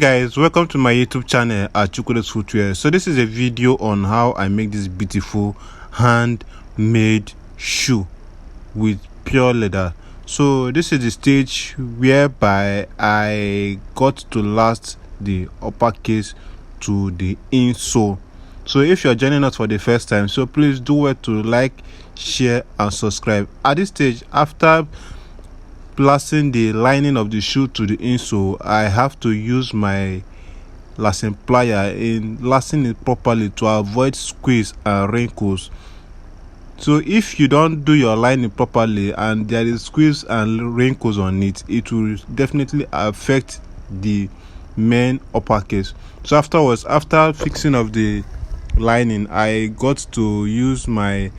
Guys, welcome to my YouTube channel at Chukwudo's Footwear. So this is a video on how I make this beautiful handmade shoe with pure leather. So this is the stage whereby I got to last the upper case to the insole. So if you're joining us for the first time, so please do well to like, share and subscribe. At this stage, after lasting the lining of the shoe to the insole, I have to use my lacing plier in lacing it properly to avoid squeeze and wrinkles. So if you don't do your lining properly and there is squeeze and wrinkles on it, it will definitely affect the main upper case. So afterwards, after fixing of the lining, I got to use my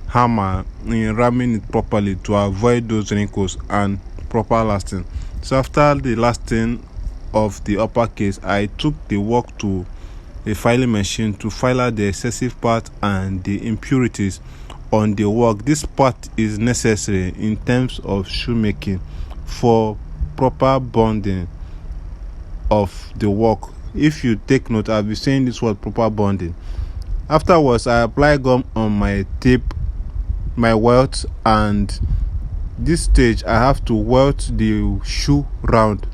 hammer in ramming it properly to avoid those wrinkles and proper lasting. So after the lasting of the upper case, I took the work to a filing machine to file out the excessive part and the impurities on the work. This part is necessary in terms of shoemaking for proper bonding of the work. If you take note, I'll be saying this word, proper bonding. Afterwards, I apply gum on my tape, my welt, and this stage I have to welt the shoe round.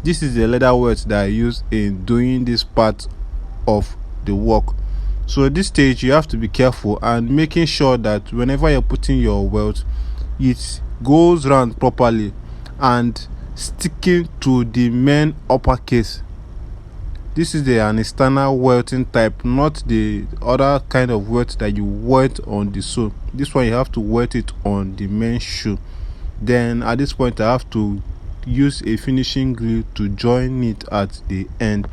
This is the leather welt that I use in doing this part of the work. So at this stage you have to be careful and making sure that whenever you're putting your welt, it goes round properly and sticking to the main upper case. This is an external welting type, not the other kind of welt that you welt on the sole. This one you have to welt it on the main shoe. Then at this point I have to use a finishing glue to join it at the end.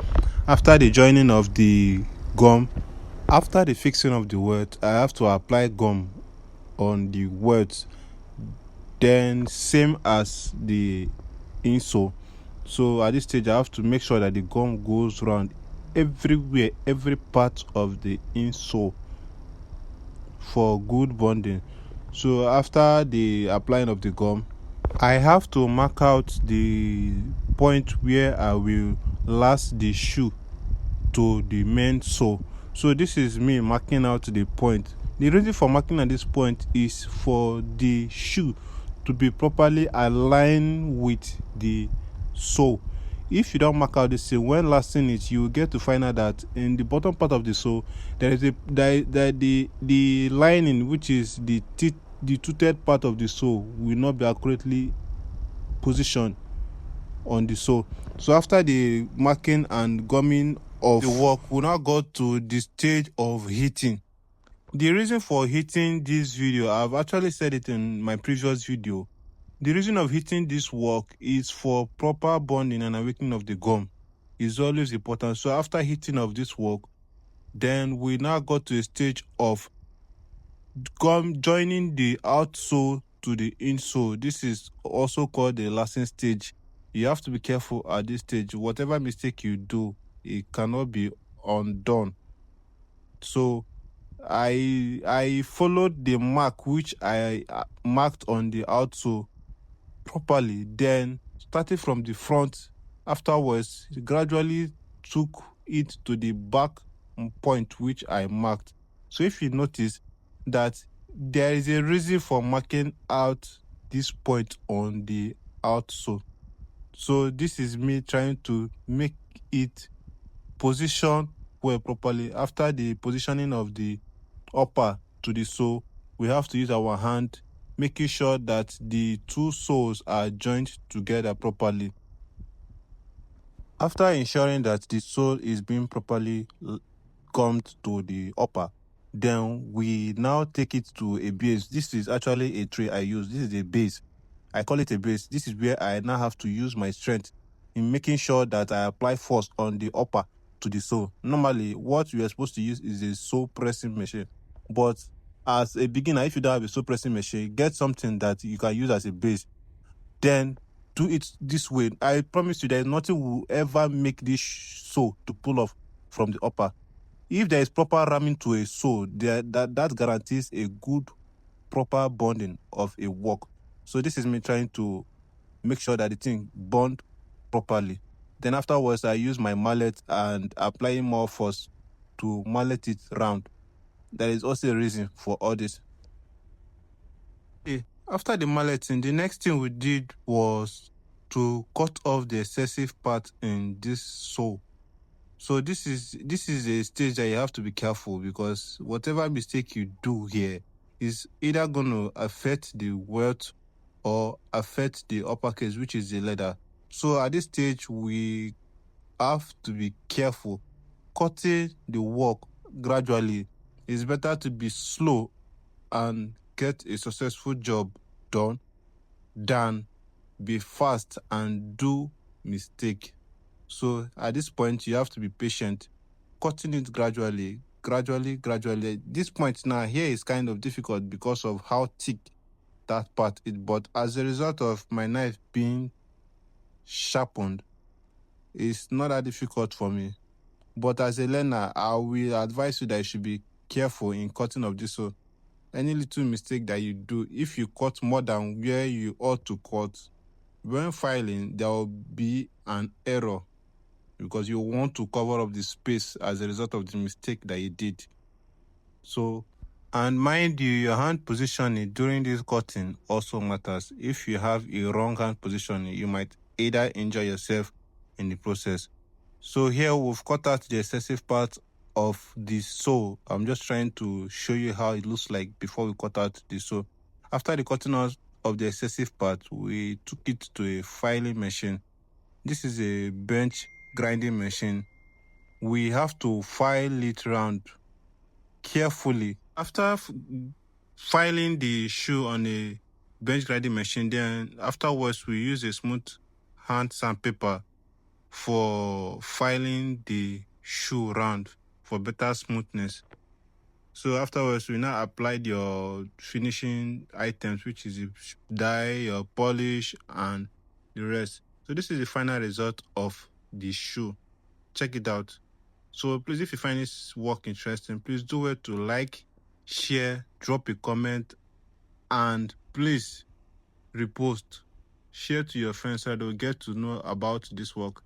After the joining of the gum, after the fixing of the welt, I have to apply gum on the welt, then same as the insole. So at this stage I have to make sure that the gum goes around everywhere, every part of the insole for good bonding. So after the applying of the gum, I have to mark out the point where I will last the shoe to the main sole. So this is me marking out the point. The reason for marking at this point is for the shoe to be properly aligned with the sole. If you don't mark out this thing, when lasting it, you will get to find out that in the bottom part of the sole there is the lining, which is the toothed part of the sole, will not be accurately positioned on the sole. So after the marking and gumming of the work, we'll now go to the stage of heating. The reason for heating this video, I've actually said it in my previous video. The reason of heating this work is for proper bonding and awakening of the gum. It's always important. So after heating of this work, then we now go to a stage of gum joining the outsole to the insole. This is also called the lacing stage. You have to be careful at this stage. Whatever mistake you do, it cannot be undone. So I followed the mark which I marked on the outsole properly, then starting from the front, afterwards gradually took it to the back point which I marked. So if you notice that there is a reason for marking out this point on the outsole. So this is me trying to make it position well properly. After the positioning of the upper to the sole, we have to use our hand, making sure that the two soles are joined together properly. After ensuring that the sole is being properly gummed to the upper, then we now take it to a base. This is actually a tray I use. This is a base. I call it a base. This is where I now have to use my strength in making sure that I apply force on the upper to the sole. Normally, what you are supposed to use is a sole pressing machine. But as a beginner, if you don't have a sole pressing machine, get something that you can use as a base. Then do it this way. I promise you, there is nothing will ever make this sole to pull off from the upper. If there is proper ramming to a sole, that guarantees a good, proper bonding of a work. So this is me trying to make sure that the thing bond properly. Then afterwards, I use my mallet and applying more force to mallet it round. There is also a reason for all this. Okay. After the malleting, the next thing we did was to cut off the excessive part in this sole. So this is a stage that you have to be careful, because whatever mistake you do here is either going to affect the welt or affect the upper case, which is the leather. So at this stage, we have to be careful. Cutting the work gradually is better to be slow and get a successful job done than be fast and do mistake. So at this point, you have to be patient, cutting it gradually. This point now here is kind of difficult because of how thick that part is, but as a result of my knife being sharpened, it's not that difficult for me. But as a learner, I will advise you that you should be careful in cutting of this. So any little mistake that you do, if you cut more than where you ought to cut, when filing, there will be an error, because you want to cover up the space as a result of the mistake that you did. So, and mind you, your hand positioning during this cutting also matters. If you have a wrong hand positioning, you might either injure yourself in the process. So here we've cut out the excessive part of the sole. I'm just trying to show you how it looks like before we cut out the sole. After the cutting out of the excessive part, we took it to a filing machine. This is a bench grinding machine. We have to file it round carefully. After filing the shoe on a bench grinding machine, then afterwards we use a smooth hand sandpaper for filing the shoe round for better smoothness. So afterwards, we now applied your finishing items, which is your dye, your polish, and the rest. So this is the final result of the shoe. Check it out. So please, if you find this work interesting, please do it to like, share, drop a comment, and please repost, share to your friends so they'll get to know about this work.